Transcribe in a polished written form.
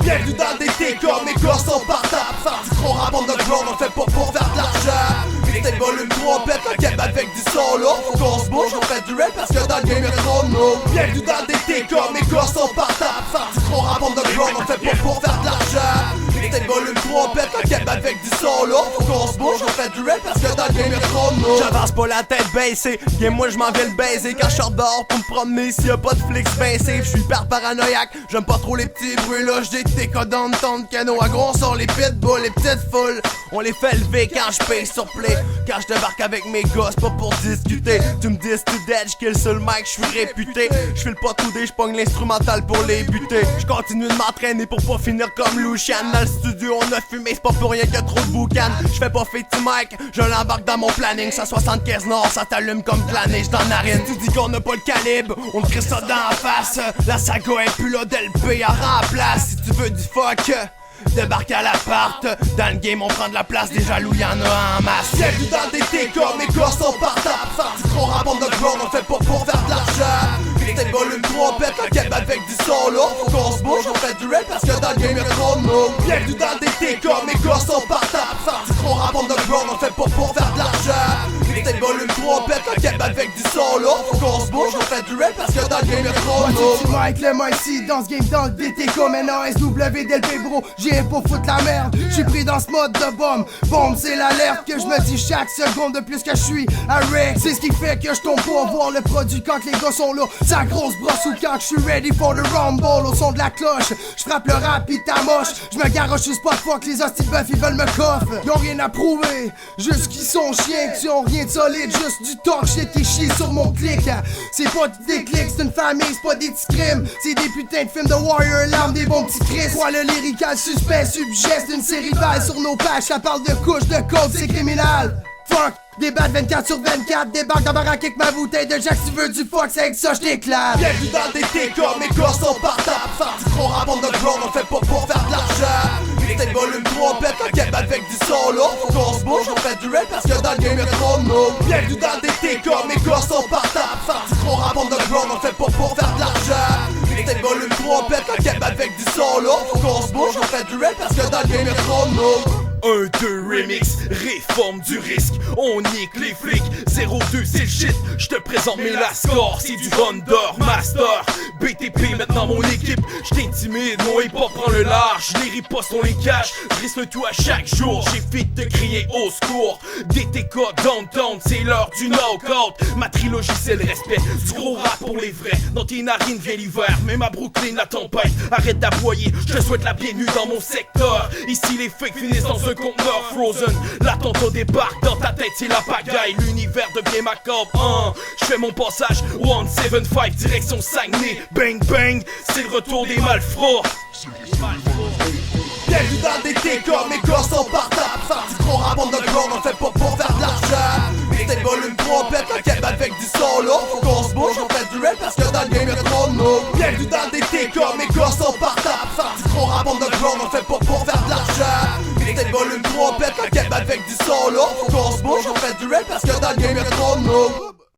Bienvenue dans le DT comme mes gars sont partables. Faire du gros rap underground, on le fait pas pour faire de l'argent. Mixtape volume 3, pète un cap avec du solo. Faut qu'on se bouge, on fait du rap parce que dans le game y'a trop de mots. Bienvenue dans le DT comme mes gars sont partables. Faire du gros rap underground, on le fait pas pour faire de l'argent. Mixtape volume 3, pète un cap avec du solo. Faut qu'on se bouge, on fait du rap parce que dans le game y'a trop de mots. J'avance pas la tête baissée, game moi j'm'en vais le baiser. Quand j'sors dehors pour me promener, s'il y a pas de flics ben safe. J'suis hyper paranoïaque, j'aime pas trop les petits bruits là. J'dis des codons de ton de canot à gros, on sort les pitbulls, les petites foules. On les fait lever quand j'paye sur play. Quand j'débarque avec mes gosses, pas pour discuter. Tu me dis tu dead, j'kill sur le mic, j'suis réputé. J'file pas tout dé, j'pogne l'instrumental pour les buter. J'continue de m'entraîner pour pas finir comme Lucian. Dans le studio on a fumé, c'est pas pour rien qu'il y a trop de boucan. J'fais pas fêter mic, je l'embarque dans mon planning. 175 nord, ça t'allume comme de la neige dans la narine. Tu dis qu'on a pas le calibre, on te crie ça dans la face. La saga est plus là, d'LP à remplace. Si tu veux du fuck, débarque à l'appart. Dans le game on prend de la place, des jaloux y'en a en masse. Bienvenue dans des DT comme mes gars sont partables. Faire du gros rap underground, on fait pas pour faire de l'argent. Mixtape volume 3, pète un cap avec du solo. Faut qu'on se bouge, on fait du rap parce que dans le game y'a trop de mots. Bienvenue dans des DT comme mes gars sont partables. Faire du gros rap underground, on fait pas pour faire de l'argent. Mixtape volume 3, pète un cap avec du solo. Faut qu'on se bouge, on fait du rap parce que dans le game y'a trop de mots. Mike, le MIC dans ce game dans le DT comme NASW DLP bro. J'ai pour foutre la merde, j'suis pris dans ce mode de bombe. Bombe c'est l'alerte que je me dis chaque seconde de plus que je suis à wreck. C'est ce qui fait que je tombe pour voir le produit quand les gars sont là. Sa grosse brosse ou quand je suis ready for the rumble. Au son de la cloche, je frappe le rap pis ta moche. Je me garoche juste pas de fois que les hosties de bœuf ils veulent me coffre. Y'ont rien à prouver, juste qu'ils sont chiens, qu'ils ont rien de solide, juste du talk shit qui chie sur mon clic. C'est pas du déclic, c'est une famille, c'est pas des petits crimes. C'est des putains de films de Warrior, l'arme des bons petits Chris. Quoi le lyrical suspect, subgeste d'une série balle sur nos pages. Ça parle de couches, de code, c'est criminel. Fuck, débat 24 sur 24, débarque dans baraque avec ma bouteille de Jack. Si tu veux du fuck, c'est avec ça j't'éclate. Bienvenue dans des DT comme mes gars sont partables. Faire du gros rap underground, on fait pas pour faire de l'argent. Mixtape volume 3, pète un cap avec du solo. Faut qu'on se bouge, on fait du rap parce que dans le game y'a trop de mots. Bienvenue dans des DT comme mes gars sont partables. Faire du gros rap underground, on fait pas pour faire de l'argent. Mixtape volume 3, pète un cap avec du solo. Faut qu'on se bouge, on fait du rap parce que dans le game y'a trop de mots. 1-2 remix, réforme du risque, on nique les flics. 0-2 c'est le shit, j'te présente mes last scores. C'est du Thunder, Master, BTP maintenant mon équipe. J't'intimide, mon hip-hop prend le large. Les ripostes on les cache, j'risque le tout à chaque jour. J'ai vite de crier au secours. DTK downtown, c'est l'heure du knockout. Ma trilogie c'est le respect, du gros rap pour les vrais. Dans tes narines vient l'hiver, même à Brooklyn la tempête. Arrête d'aboyer, j'te souhaite la bienvenue dans mon secteur. Ici les fakes finissent dans un conteneur frozen. L'attentat débarque dans ta tête, c'est la pagaille. L'univers devient macabre. J'fais mon passage 175 direction Saguenay. Bang bang, c'est le retour des malfrats. Bienvenue dans des DT comme mes gars sont partables. Faire du gros rap underground, on fait pas pour faire de l'argent. Mixtape volume 3, pète un cap avec du solo. Faut qu'on se bouge, on fait du rap parce que dans le game y'a trop de mots. Bienvenue dans des DT comme mes gars sont partables. Faire du gros rap underground, on fait pas pour faire de l'argent. Mixtape volume 3, pète un cap avec du solo. Faut qu'on se bouge, on fait du rap parce que dans le game y'a trop de mots.